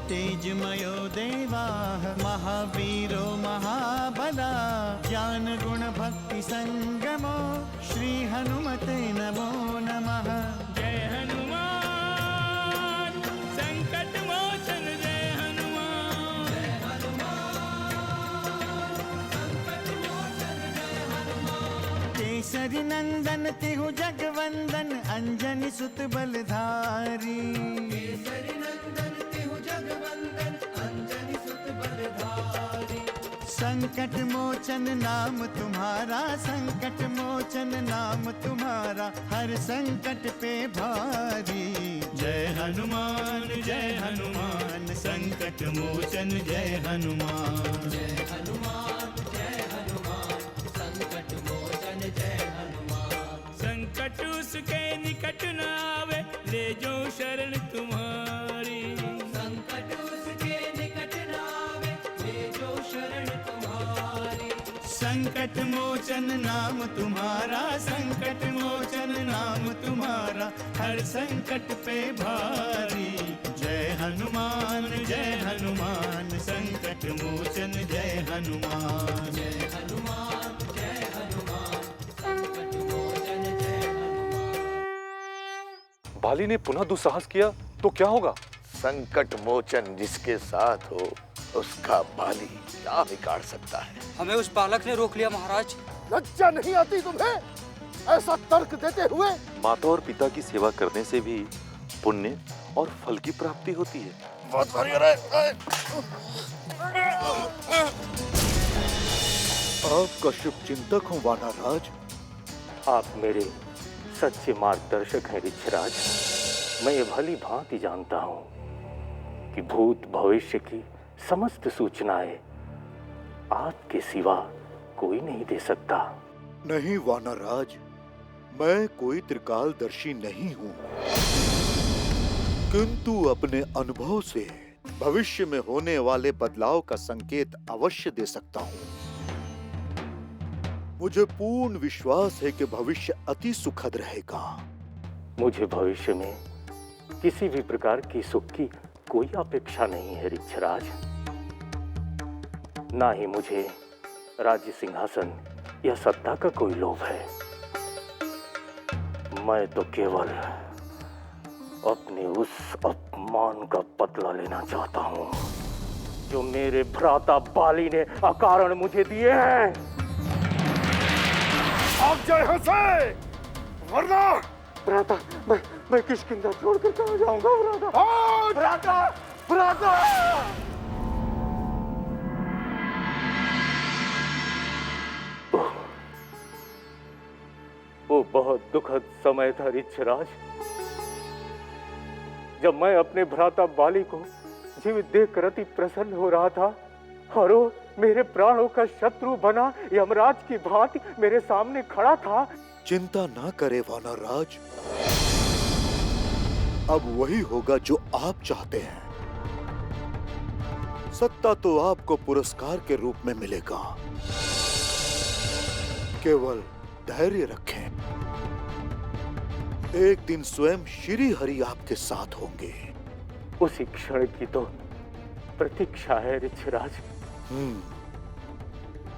तेजमयो देवाः महावीरो महाबला ज्ञान गुण भक्ति संगमो श्री हनुमते नमो नमः। जय हनुमान संकट मोचन जय हनुमान। जय हनुमान संकट मोचन जय हनुमान। केसरी नंदन तिहु जगवंदन अंजनी सुत बलधारी। केसरी नंदन तिहु जगवंदन अंजनी सुत बलधारी। संकट मोचन नाम तुम्हारा संकट मोचन नाम तुम्हारा हर संकट पे भारी। जय हनुमान संकट मोचन जय हनुमान। जय हनुमान संकट मोचन जय हनुमान। संकट उसके निकट न आवे ले जो शरण तुम्हारी। संकट उसके निकट न आवे ले जो शरण तुम्हारी। संकट मोचन नाम तुम्हारा संकट मोचन नाम तुम्हारा हर संकट पे भारी। जय हनुमान संकट मोचन जय हनुमान। जय हनुमान संकट मोचन जय हनुमान। बाली ने पुनः दुस्साहस किया तो क्या होगा? संकट मोचन जिसके साथ हो उसका बाली क्या बिगाड़ सकता है? हमें उस बालक ने रोक लिया महाराज। लज्जा नहीं आती तुम्हें ऐसा तर्क देते हुए? माता और पिता की सेवा करने से भी पुण्य और फल की प्राप्ति होती है। बहुत भारी हो रहा है। आपका शुभ चिंतक हूँ वानरराज। आप मेरे सच्चे मार्गदर्शक हैं ऋक्षराज। मैं ये भली भांति जानता हूँ कि भूत भविष्य की समस्त सूचनाएं आपके सिवा कोई नहीं दे सकता। नहीं वानरराज, मैं कोई त्रिकालदर्शी नहीं हूँ, किंतु अपने अनुभव से भविष्य में होने वाले बदलाव का संकेत अवश्य दे सकता हूँ। मुझे पूर्ण विश्वास है कि भविष्य अति सुखद रहेगा। मुझे भविष्य में किसी भी प्रकार की सुख की कोई अपेक्षा नहीं है ऋक्षराज। ना ही मुझे राज्य सिंहासन या सत्ता का कोई लोभ है। मैं तो केवल अपने उस अपमान का बदला लेना चाहता हूं जो मेरे भ्राता बाली ने अकारण मुझे दिए हैं। आप जय हो से वरना भ्राता मैं किष्किंधा छोड़कर कहाँ जाऊंगा भ्राता। भ्राता वो बहुत दुखद समय था ऋक्षराज, जब मैं अपने भ्राता बाली को जीवित देखकर अति प्रसन्न हो रहा था और वो मेरे प्राणों का शत्रु बना यमराज की भांति मेरे सामने खड़ा था। चिंता ना करे वानरराज, अब वही होगा जो आप चाहते हैं। सत्ता तो आपको पुरस्कार के रूप में मिलेगा, केवल धैर्य रखें। एक दिन स्वयं श्री हरि आपके साथ होंगे। उसी क्षण की तो प्रतीक्षा है ऋक्षराज,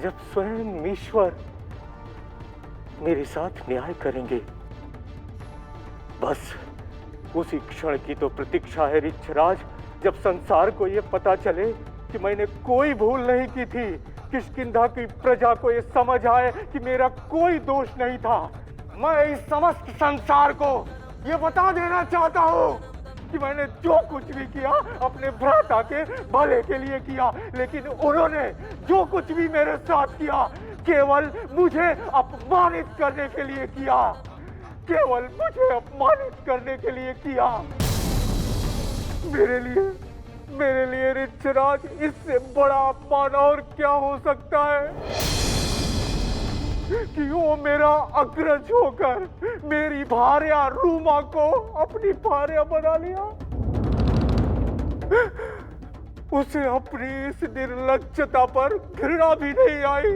जब स्वयं ईश्वर मेरे साथ न्याय करेंगे। बस उसी क्षण की तो प्रतीक्षा है ऋक्षराज, जब संसार को यह पता चले कि मैंने कोई भूल नहीं की थी। किष्किंधा की प्रजा को यह समझ आए कि मेरा कोई दोष नहीं था। मैं इस समस्त संसार को यह बता देना चाहता हूँ कि मैंने जो कुछ भी किया अपने भ्राता के भले के लिए किया, लेकिन उन्होंने जो कुछ भी मेरे साथ किया केवल मुझे अपमानित करने के लिए किया, केवल मुझे अपमानित करने के लिए किया। मेरे लिए ऋक्षराज इससे बड़ा अपमान और क्या हो सकता है कि वो मेरा अग्रज होकर मेरी भार्या रूमा को अपनी भार्या बना लिया। उसे अपनी इस निर्लज्जता पर घृणा भी नहीं आई।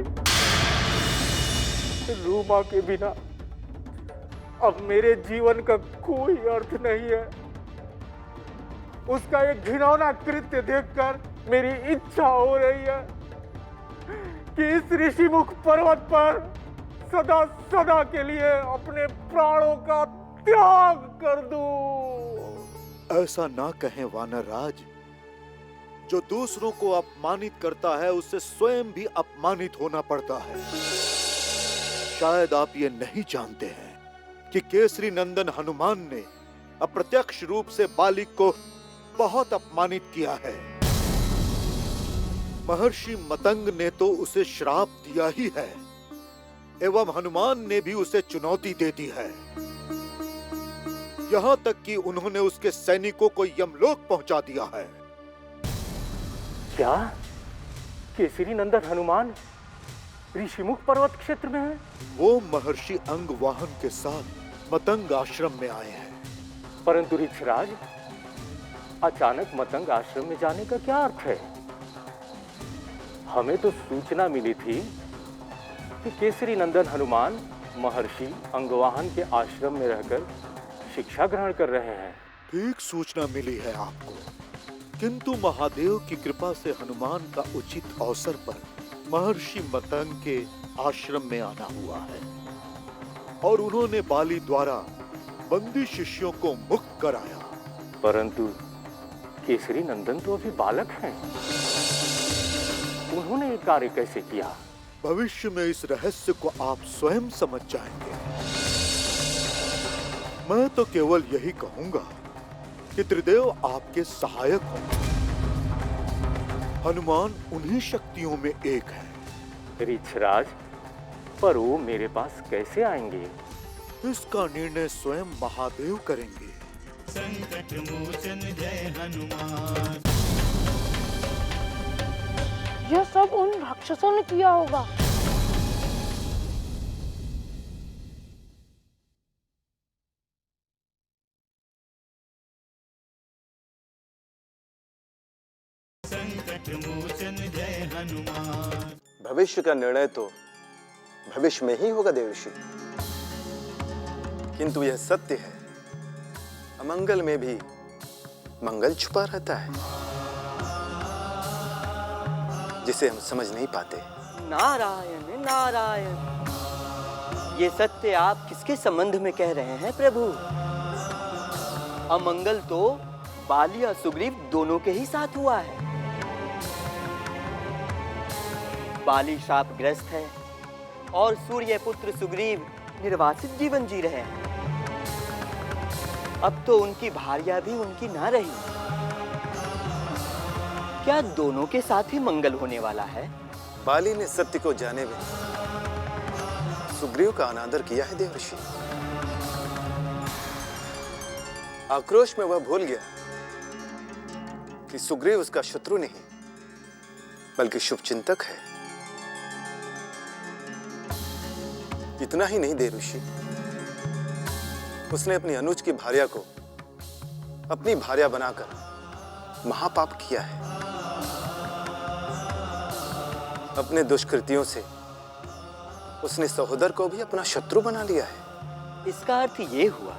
रूमा के बिना अब मेरे जीवन का कोई अर्थ नहीं है। उसका एक घिनौना कृत्य देखकर मेरी इच्छा हो रही है कि इस ऋषिमुख पर्वत पर सदा सदा के लिए अपने प्राणों का त्याग कर दूं। ऐसा ना कहें वानर राज। जो दूसरों को अपमानित करता है उससे स्वयं भी अपमानित होना पड़ता है। शायद आप ये नहीं जानते हैं कि केसरी नंदन हनुमान ने अप्रत्यक्ष रूप से बालिक को बहुत अपमानित किया है। महर्षि मतंग ने तो उसे श्राप दिया ही है एवं हनुमान ने भी उसे चुनौती दे दी है। यहां तक कि उन्होंने उसके सैनिकों को यमलोक पहुंचा दिया है। क्या केसरी नंदन हनुमान ऋषिमुख पर्वत क्षेत्र में है? वो महर्षि अंगवाहन के साथ मतंग आश्रम में आए हैं। परंतु ऋक्षराज, अचानक मतंग आश्रम में जाने का क्या अर्थ है? हमें तो सूचना मिली थी कि केसरी नंदन हनुमान महर्षि अंगवाहन के आश्रम में रहकर शिक्षा ग्रहण कर रहे हैं। ठीक सूचना मिली है आपको, किंतु महादेव की कृपा से हनुमान का उचित अवसर पर महर्षि मतंग के आश्रम में आना हुआ है और उन्होंने बाली द्वारा बंदी शिष्यों को मुक्त कराया। परंतु केसरी नंदन तो अभी बालक हैं। उन्होंने ये कार्य कैसे किया? भविष्य में इस रहस्य को आप स्वयं समझ जाएंगे। मैं तो केवल यही कहूंगा कि त्रिदेव आपके सहायक हों। हनुमान उन्हीं शक्तियों में एक है। ऋक्षराज, पर वो मेरे पास कैसे आएंगे? इसका निर्णय स्वयं महादेव करेंगे। संकट मोचन जय हनुमान। यह सब उन राक्षसों ने किया होगा। संकट मोचन जय हनुमान। भविष्य का निर्णय तो भविष्य में ही होगा देवर्षि, किंतु यह सत्य है, अमंगल में भी मंगल छुपा रहता है, जिसे हम समझ नहीं पाते। नारायण नारायण, ये सत्य आप किसके संबंध में कह रहे हैं प्रभु? अमंगल तो बाली और सुग्रीव दोनों के ही साथ हुआ है। बाली शापग्रस्त है और सूर्य पुत्र सुग्रीव निर्वासित जीवन जी रहे हैं। अब तो उनकी भार्या भी उनकी ना रही। क्या दोनों के साथ ही मंगल होने वाला है? बाली ने सत्य को जाने में सुग्रीव का अनादर किया है देवर्षि। आक्रोश में वह भूल गया कि सुग्रीव उसका शत्रु नहीं बल्कि शुभचिंतक है। इतना ही नहीं देवर्षि, उसने अपनी अनुज की भार्या को अपनी भार्या बनाकर महापाप किया है। अपने दुष्कृतियों से उसने सहोदर को भी अपना शत्रु बना लिया है। इसका अर्थ ये हुआ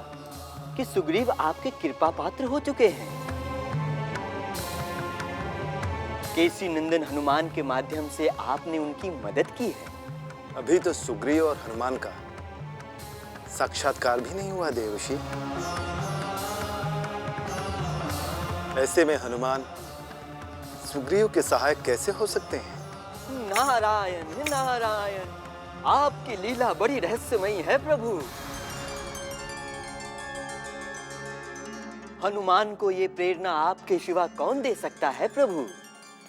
कि सुग्रीव आपके कृपा पात्र हो चुके हैं। केसरी नंदन हनुमान के माध्यम से आपने उनकी मदद की है। अभी तो सुग्रीव और हनुमान का साक्षात्कार भी नहीं हुआ देवर्षि। ऐसे में हनुमान सुग्रीव के सहायक कैसे हो सकते हैं? नारायण नारायण, आपकी लीला बड़ी रहस्यमयी है प्रभु। हनुमान को ये प्रेरणा आपके सिवा कौन दे सकता है प्रभु?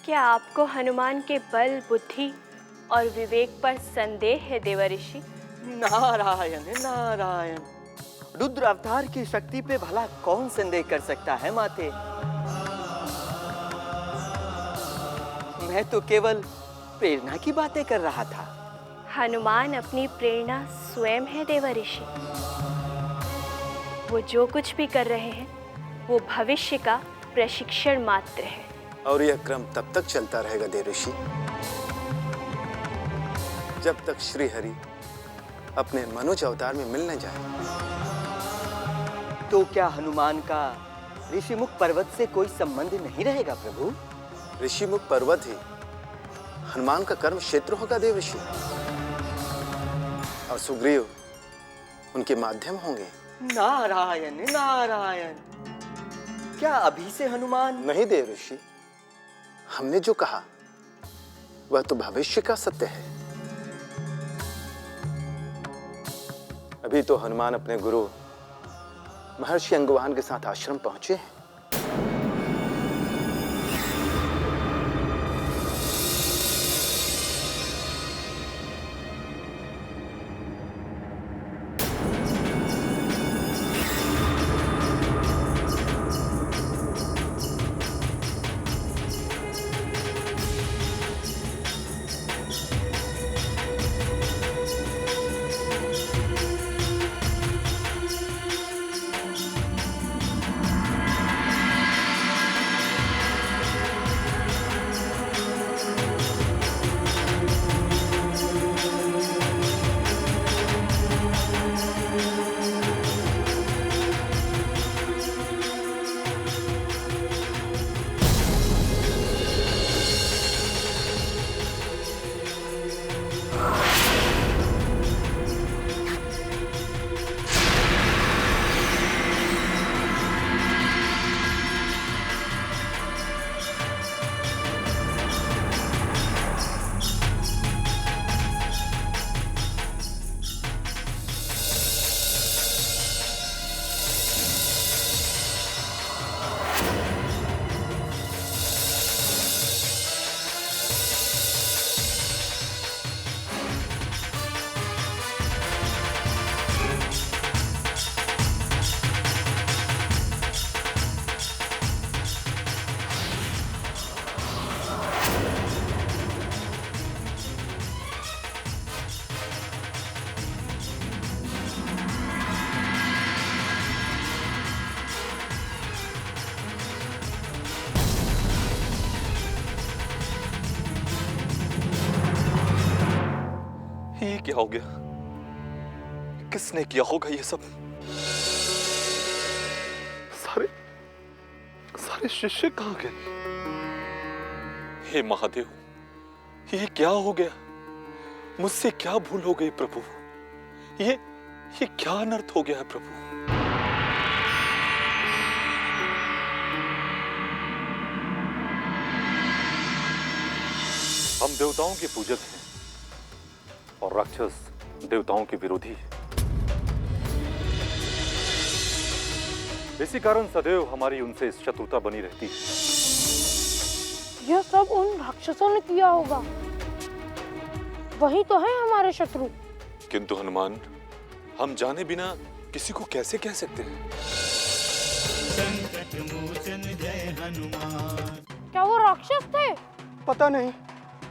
क्या आपको हनुमान के बल, बुद्धि और विवेक पर संदेह है देवर्षि? नारायण नारायण, रुद्र अवतार की शक्ति पे भला कौन संदेह कर सकता है माते? मैं तो केवल प्रेरणा की बातें कर रहा था। हनुमान अपनी प्रेरणा स्वयं है देवर्षि। वो जो कुछ भी कर रहे हैं वो भविष्य का प्रशिक्षण मात्र है। और यह क्रम तब तक चलता रहेगा देवर्षि जब तक श्री हरि अपने मनुज अवतार में मिल न जाए। तो क्या हनुमान का ऋषिमुख पर्वत से कोई संबंध नहीं रहेगा प्रभु। ऋषिमुख पर्वत ही हनुमान का कर्म क्षेत्र होगा देव ऋषि, और सुग्रीव उनके माध्यम होंगे। नारायण नारायण, क्या अभी से हनुमान? नहीं देव ऋषि, हमने जो कहा वह तो भविष्य का सत्य है। अभी तो हनुमान अपने गुरु महर्षि अंगवान के साथ आश्रम पहुंचे हैं। ये क्या हो गया? किसने किया होगा ये सब? सारे शिष्य कहाँ गए? हे महादेव, ये क्या हो गया? मुझसे क्या भूल हो गई प्रभु? ये क्या अनर्थ हो गया है प्रभु? हम देवताओं के पूजक हैं और राक्षस देवताओं के विरोधी। इसी कारण सदैव हमारी उनसे शत्रुता बनी रहती है। यह सब उन राक्षसों ने किया होगा, वही तो है हमारे शत्रु। किंतु हनुमान, हम जाने बिना किसी को कैसे कह सकते हैं? संकट मोचन जय हनुमान। क्या वो राक्षस थे? पता नहीं,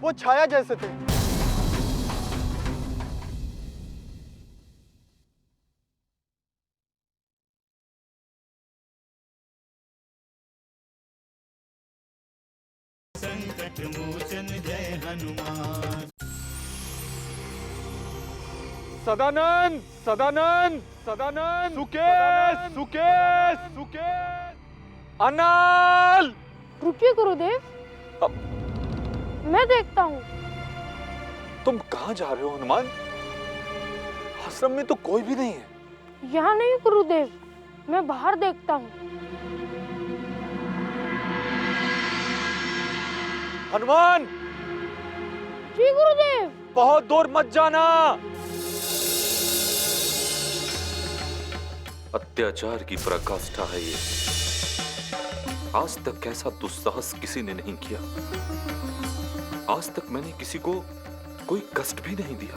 वो छाया जैसे थे। संकट मोचन जय हनुमान। सदानंद सदानंद सदानंद, सुकेश सुकेश सुकेश, अनाल। रुकिए गुरुदेव, मैं देखता हूँ। तुम कहाँ जा रहे हो हनुमान? आश्रम में तो कोई भी नहीं है। यहाँ नहीं गुरुदेव, मैं बाहर देखता हूँ। हनुमान। जी गुरुदेव। बहुत दूर मत जाना। अत्याचार की पराकाष्ठा है ये। आज तक ऐसा दुस्साहस किसी ने नहीं किया। आज तक मैंने किसी को कोई कष्ट भी नहीं दिया।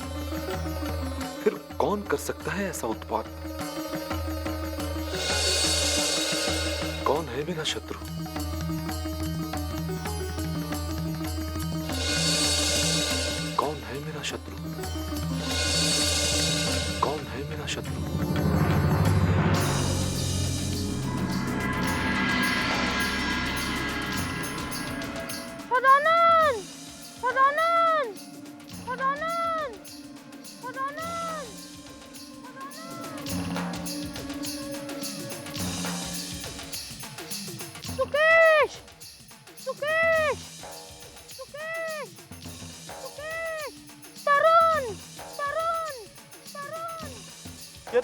फिर कौन कर सकता है ऐसा उत्पात? कौन है मेरा शत्रु? कौन है मेरा शत्रु? कौन है मेरा शत्रु? सदानंद सदानंद सदानंद सदानंद।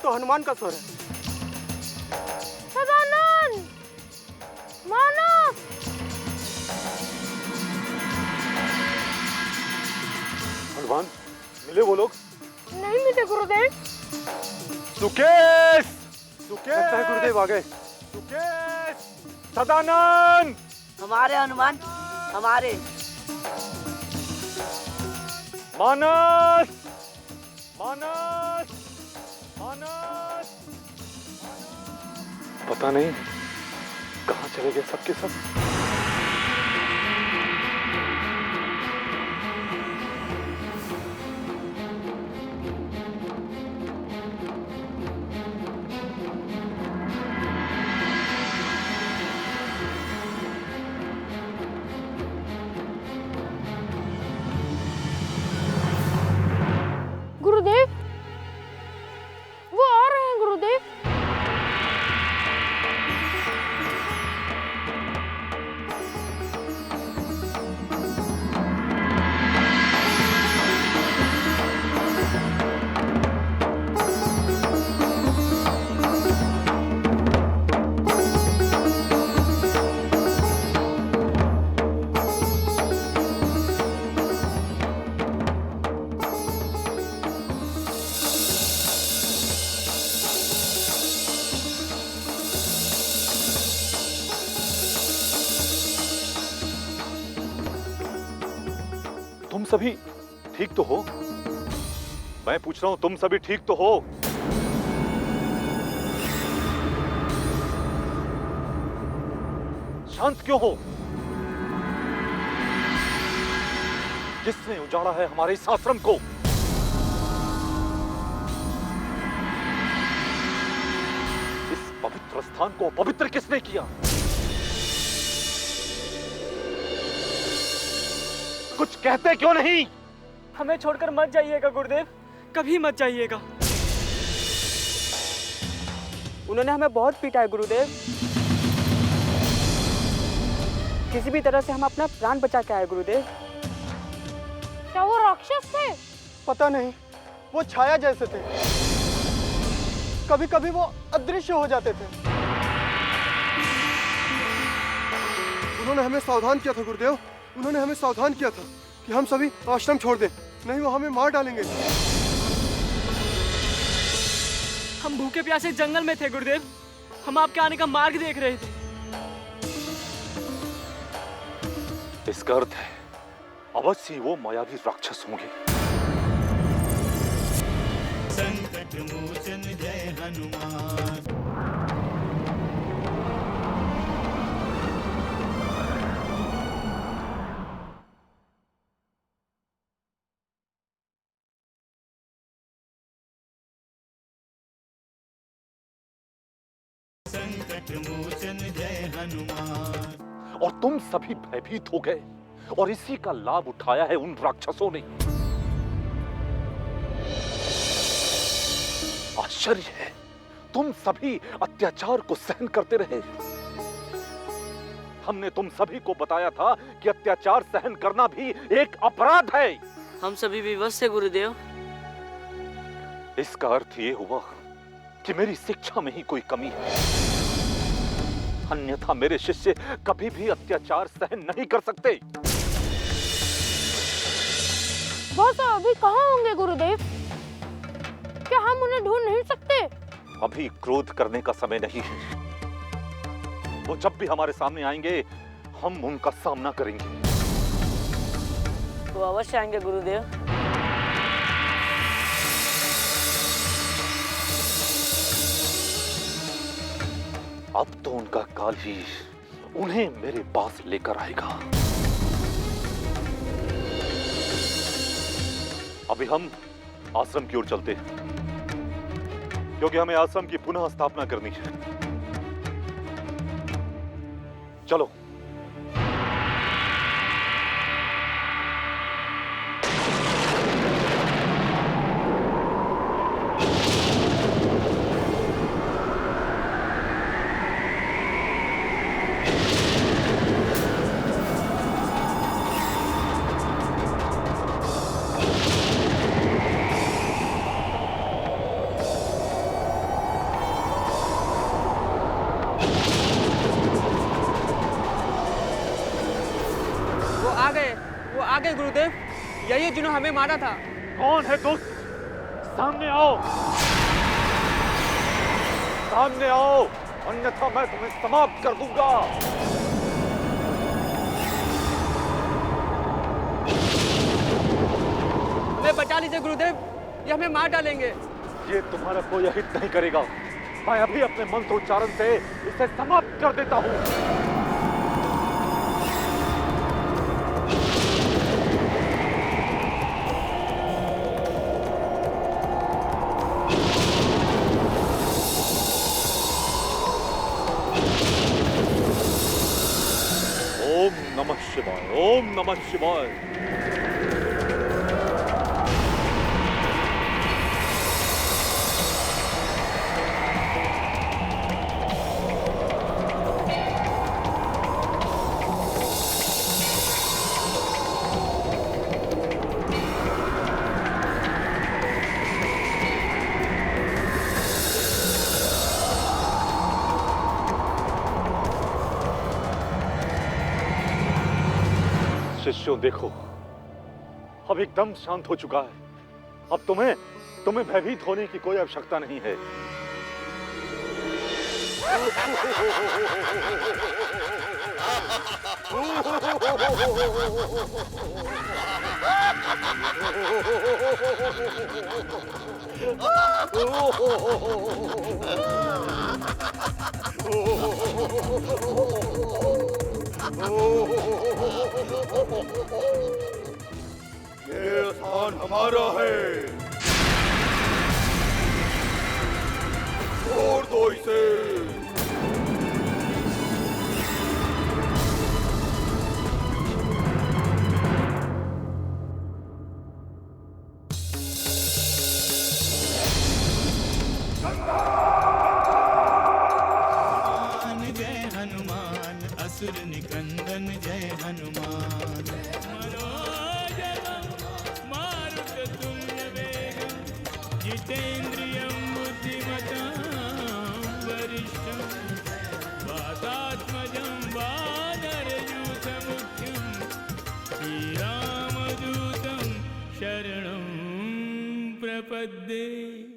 तो हनुमान का स्वर है। सदानंद, मानस। हनुमान, मिले वो लोग? नहीं मिले गुरुदेव। सुकेश! लगता है गुरुदेव आ गए। सुकेश! सदानंद! हमारे हनुमान, हमारे। मानस! मानस! मानस! पता नहीं कहाँ चले गए सबके सब। गुरुदेव, वो आ रहे हैं गुरुदेव। तुम सभी ठीक तो हो? मैं पूछ रहा हूं, तुम सभी ठीक तो हो? शांत क्यों हो? किसने उजाड़ा है हमारे इस आश्रम को? इस पवित्र स्थान को पवित्र किसने किया? कुछ कहते क्यों नहीं? हमें छोड़कर मत जाइएगा गुरुदेव, कभी मत जाइएगा। उन्होंने हमें बहुत पीटा है गुरुदेव। किसी भी तरह से हम अपना प्राण बचा के आए गुरुदेव। क्या वो राक्षस थे? पता नहीं, वो छाया जैसे थे। कभी कभी वो अदृश्य हो जाते थे। उन्होंने हमें सावधान किया था गुरुदेव, उन्होंने हमें सावधान किया था कि हम सभी आश्रम छोड़ दें, नहीं वो हमें मार डालेंगे। हम भूखे प्यासे जंगल में थे गुरुदेव, हम आपके आने का मार्ग देख रहे थे। इसका अर्थ है अवश्य वो मायावी राक्षस होंगे। संकट मोचन जय हनुमान। संकट मोचन जय हनुमान। और तुम सभी भयभीत हो गए और इसी का लाभ उठाया है उन राक्षसों ने। आश्चर्य है, तुम सभी अत्याचार को सहन करते रहे। हमने तुम सभी को बताया था कि अत्याचार सहन करना भी एक अपराध है। हम सभी विवश थे गुरुदेव। इसका अर्थ ये हुआ कि मेरी शिक्षा में ही कोई कमी है, अन्यथा मेरे शिष्य कभी भी अत्याचार सहन नहीं कर सकते। वो तो अभी कहाँ होंगे गुरुदेव? क्या हम उन्हें ढूंढ नहीं सकते? अभी क्रोध करने का समय नहीं है। वो जब भी हमारे सामने आएंगे हम उनका सामना करेंगे। वो अवश्य आएंगे गुरुदेव। अब तो उनका काल ही उन्हें मेरे पास लेकर आएगा। अभी हम आश्रम की ओर चलते हैं, क्योंकि हमें आश्रम की पुनः स्थापना करनी है। चलो। गए गुरुदेव, यही है जिन्होंने हमें मारा था। कौन है दुष्ट? सामने आओ, सामने आओ, अन्यथा मैं तुम्हें समाप्त कर दूंगा। हमें बचा लीजिए गुरुदेव, ये हमें मार डालेंगे। ये तुम्हारा कोई अहित नहीं करेगा। मैं अभी अपने मंत्रोच्चारण से इसे समाप्त कर देता हूँ। ओम नमः शिवाय, ओम नमः शिवाय। शिष्यों देखो, अब एकदम शांत हो चुका है। अब तुम्हें भयभीत होने की कोई आवश्यकता नहीं है। ये स्थान हमारा है, छोड़ दो इसे। जय हनुमान, असुर निकंदन जय हनुमान। मनोजवं मारुततुल्यवेगं, जितेन्द्रियं बुद्धिमतां वरिष्ठं, वातात्मजं वानरयूथमुख्यं, श्रीरामदूतं शरणं प्रपद्ये।